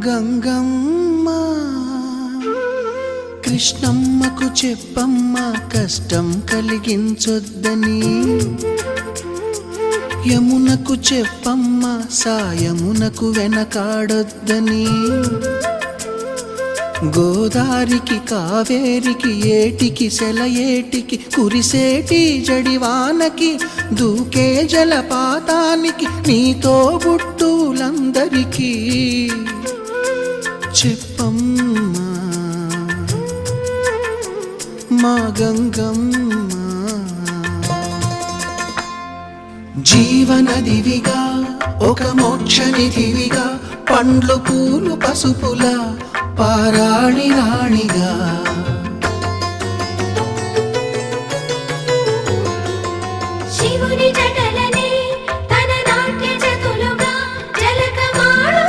గంగమ్మ కృష్ణమ్మకు చెప్పమ్మ కష్టం కలిగించొద్దని, యమునకు చెప్పమ్మ సాయమునకు వెనకాడొద్దని, గోదారికి కావేరికి ఏటికి సెలయేటికి కురిసేటి జడివానకి దూకే జలపాతానికి నీతో బుట్టులందరికీ చెప్పమ్మా మా గంగమ్మ. జీవనదివిగా ఒక మోక్షనిధివిగా పండ్లు పూలు పసుపుల పారాణి రాణిగా